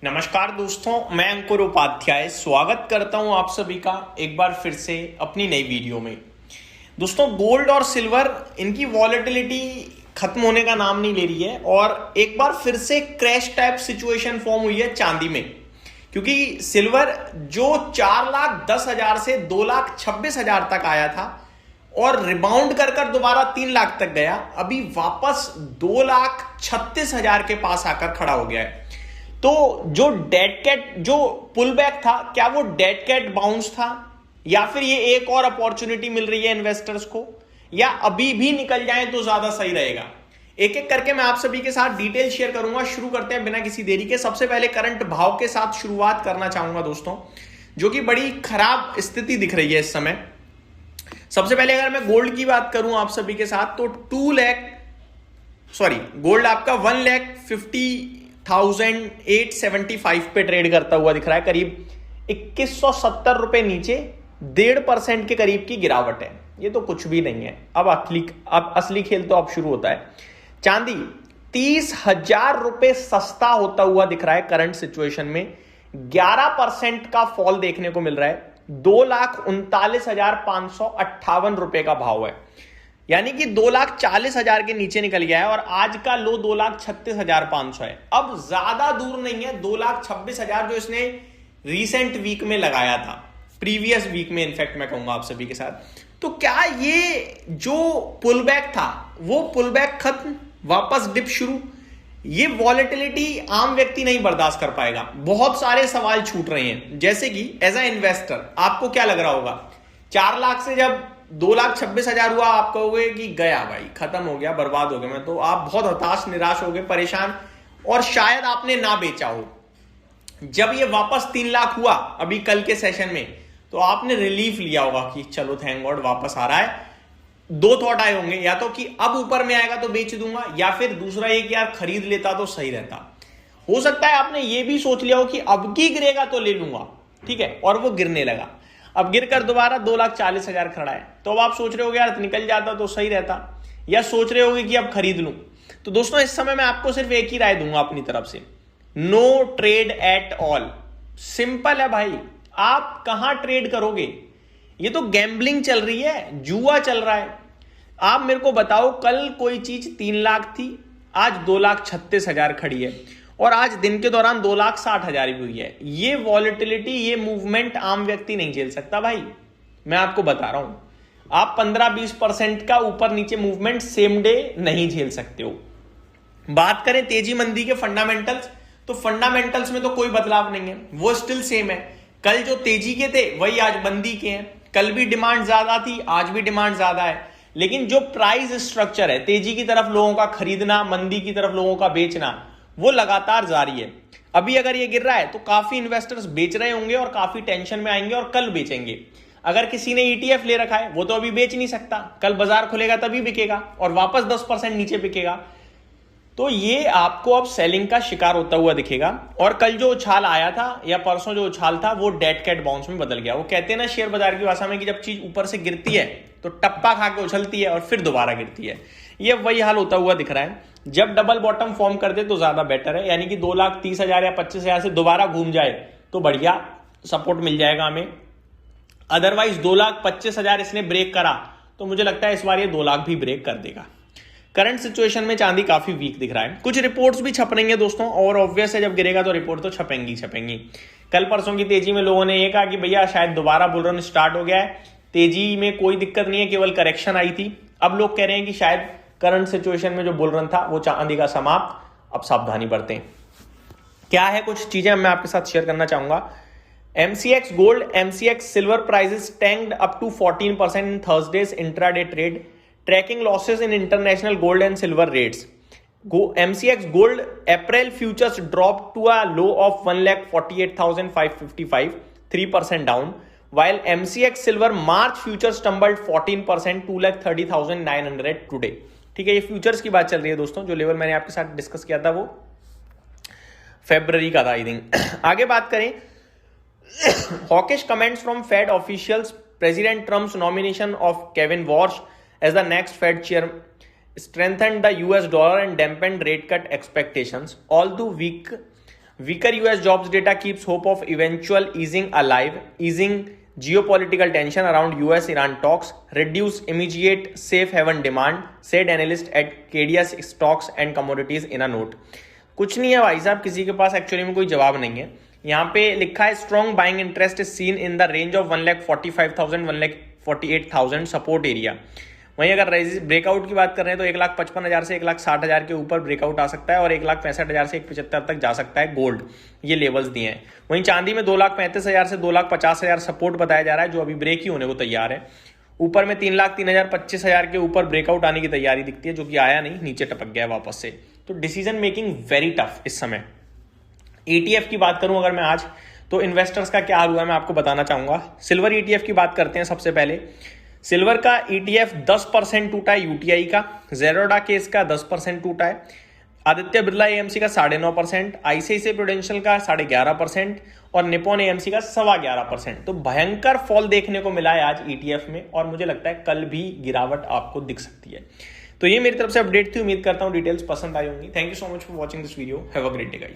नमस्कार दोस्तों, मैं अंकुर उपाध्याय स्वागत करता हूं आप सभी का एक बार फिर से अपनी नई वीडियो में। दोस्तों, गोल्ड और सिल्वर इनकी वॉलेटिलिटी खत्म होने का नाम नहीं ले रही है और एक बार फिर से क्रैश टाइप सिचुएशन फॉर्म हुई है चांदी में, क्योंकि सिल्वर जो 4,10,000 से 2,26,000 तक आया था और रिबाउंड कर कर दोबारा 3 लाख तक गया, अभी वापस 2,36,000 के पास आकर खड़ा हो गया है। तो जो डेड कैट जो पुल बैक था, क्या वो डेड कैट बाउंस था या फिर ये एक और अपॉर्चुनिटी मिल रही है इन्वेस्टर्स को, या अभी भी निकल जाए तो ज्यादा सही रहेगा? एक एक करके मैं आप सभी के साथ डिटेल शेयर करूंगा। शुरू करते हैं बिना किसी देरी के। सबसे पहले करंट भाव के साथ शुरुआत करना चाहूंगा दोस्तों, जो कि बड़ी खराब स्थिति दिख रही है इस समय। सबसे पहले अगर मैं गोल्ड की बात करूं आप सभी के साथ, तो गोल्ड आपका 1,50,875 पे ट्रेड करता हुआ दिख रहा है। करीब 2170 रुपए नीचे 1.5% के करीब की गिरावट है। ये तो कुछ भी नहीं है। अब असली खेल तो अब शुरू होता है। चांदी 30,000 रुपए सस्ता होता हुआ दिख रहा है करंट सिचुएशन में। 11% का फॉल देखने को मिल रहा है। 2,39,558 रुपए का भाव है, यानी कि 2,40,000 के नीचे निकल गया है और आज का लो 2,36,500 है। अब ज्यादा दूर नहीं है 2,26,000 जो इसने रीसेंट वीक में लगाया था, प्रीवियस वीक में इनफैक्ट मैं कहूंगा आप सभी के साथ। तो क्या ये जो पुल बैक था वो पुल बैक खत्म, वापस डिप शुरू? ये वॉलेटिलिटी आम व्यक्ति नहीं बर्दाश्त कर पाएगा। बहुत सारे सवाल छूट रहे हैं, जैसे कि एज अ इन्वेस्टर आपको क्या लग रहा होगा, 4 लाख से जब 2,26,000 हुआ आप कहोगे कि गया भाई, खत्म हो गया, बर्बाद हो गया मैं, तो आप बहुत हताश निराश हो गए, परेशान, और शायद आपने ना बेचा हो। जब ये वापस 3 लाख हुआ अभी कल के सेशन में, तो आपने रिलीफ लिया होगा कि चलो थैंक गॉड वापस आ रहा है। 2 थॉट आए होंगे, या तो कि अब ऊपर में आएगा तो बेच दूंगा, या फिर दूसरा ये कि यार खरीद लेता तो सही रहता। हो सकता है आपने ये भी सोच लिया हो कि अब की गिरेगा तो ले लूंगा, ठीक है, और वो गिरने लगा। अब गिरकर दोबारा 2,40,000 खड़ा है, तो अब आप सोच रहे हो यार निकल जाता तो सही रहता, या सोच रहे होगे कि अब खरीद लूं। तो दोस्तों, इस समय मैं आपको सिर्फ एक ही राय दूंगा अपनी तरफ से, no trade at all. Simple है भाई, आप कहां ट्रेड करोगे? ये तो गैम्बलिंग चल रही है, जुआ चल रहा है। आप मेरे को बताओ, कल कोई चीज 3 लाख थी, आज 2,36,000 खड़ी है, और आज दिन के दौरान 2,60,000 भी हुई है। ये वॉलेटिलिटी, ये मूवमेंट आम व्यक्ति नहीं झेल सकता भाई, मैं आपको बता रहा हूं। आप 15-20% का ऊपर नीचे मूवमेंट सेम डे नहीं झेल सकते हो। बात करें तेजी मंदी के फंडामेंटल्स, तो फंडामेंटल्स में तो कोई बदलाव नहीं है, वो स्टिल सेम है। कल जो तेजी के थे वही आज मंदी के हैं। कल भी डिमांड ज्यादा थी, आज भी डिमांड ज्यादा है, लेकिन जो प्राइस स्ट्रक्चर है, तेजी की तरफ लोगों का खरीदना, मंदी की तरफ लोगों का बेचना, वो लगातार जारी है। अभी अगर ये गिर रहा है तो काफी इन्वेस्टर्स बेच रहे होंगे और काफी टेंशन में आएंगे और कल बेचेंगे। अगर किसी ने ईटीएफ ले रखा है वो तो अभी बेच नहीं सकता, कल बाजार खुलेगा तभी बिकेगा और वापस 10% नीचे बिकेगा। तो ये आपको अब सेलिंग का शिकार होता हुआ दिखेगा। और कल जो उछाल आया था या परसों जो उछाल था, वो डेड कैट बाउंस में बदल गया। वो कहते हैं ना शेयर बाजार की भाषा में कि जब चीज ऊपर से गिरती है तो टप्पा खा के उछलती है और फिर दोबारा गिरती है। ये वही हाल होता हुआ दिख रहा है। जब डबल बॉटम फॉर्म कर दे तो ज्यादा बेटर है, यानी कि 2,30,000 या 25,000 से दोबारा घूम जाए तो बढ़िया सपोर्ट मिल जाएगा हमें। अदरवाइज 2,25,000 इसने ब्रेक करा तो मुझे लगता है इस बार ये 2 लाख भी ब्रेक कर देगा। करंट सिचुएशन में चांदी काफी वीक दिख रहा है। कुछ रिपोर्ट्स भी छप रही हैं दोस्तों, और ऑब्वियस है जब गिरेगा तो रिपोर्ट तो छपेंगी। कल परसों की तेजी में लोगों ने ये कहा कि भैया शायद दोबारा बुल रन स्टार्ट हो गया है, तेजी में कोई दिक्कत नहीं है, केवल करेक्शन आई थी। अब लोग कह रहे हैं कि शायद करंट सिचुएशन में जो बुल रन था वो चांदी का समाप्त। अब सावधानी बरतें। क्या है कुछ चीजें मैं आपके साथ शेयर करना चाहूंगा। MCX gold, MCX silver prices tanked up to 14% in Thursday's intraday trade, tracking losses in international gold and silver rates. MCX gold April futures dropped to a low of 1,48,555, 3% down, while MCX silver March futures tumbled 14%, 2,30,900 today. ठीक है, ये futures की बात चल रही है दोस्तों। जो लेवल मैंने आपके साथ डिस्कस किया था वो फरवरी का था आई थिंक। आगे बात करें, hawkish comments from Fed officials, president Trump's nomination of Kevin Warsh as the next Fed chair strengthened the US dollar and dampened rate cut expectations. Although weak weaker US jobs data keeps hope of eventual easing alive, easing geopolitical tension around US-Iran talks, reduce immediate safe haven demand, said analyst at KDS stocks and commodities in a note. कुछ नहीं है भाई साहब, किसी के पास actually में कोई जवाब नहीं है। यहाँ पे लिखा है strong buying interest is seen in the range of 1,45,000 1,48,000 support area. वहीं अगर ब्रेकआउट की बात कर रहे हैं तो 1,55,000 से 1,60,000 के ऊपर ब्रेकआउट आ सकता है और 1,65,000 से 1,75,000 तक जा सकता है गोल्ड, ये लेवल्स दिए हैं। वहीं चांदी में 2,35,000 से 2,50,000 सपोर्ट बताया जा रहा है, जो अभी ब्रेक ही होने को तैयार है। ऊपर में 3,03,000 25,000 के ऊपर ब्रेकआउट आने की तैयारी दिखती है, जो कि आया नहीं, नीचे टपक गया वापस से। तो डिसीजन मेकिंग वेरी टफ इस समय। ETF की बात करूं अगर मैं आज, तो इन्वेस्टर्स का क्या हाल हुआ है मैं आपको बताना चाहूंगा। सिल्वर ETF की बात करते हैं सबसे पहले। सिल्वर का ETF 10% टूटा है, UTI का, जेरोडा केस का 10% टूटा है, आदित्य बिरला AMC का 9.5%, ICICI प्रूडेंशियल का 11.5% और निप्पॉन AMC का 11.25%। तो भयंकर फॉल देखने को मिला है आज ETF में, और मुझे लगता है कल भी गिरावट आपको दिख सकती है। तो ये मेरी तरफ से अपडेट थी, उम्मीद करता हूं डिटेल्स पसंद आई होंगी। Thank you so much for watching this video, have a great day guys.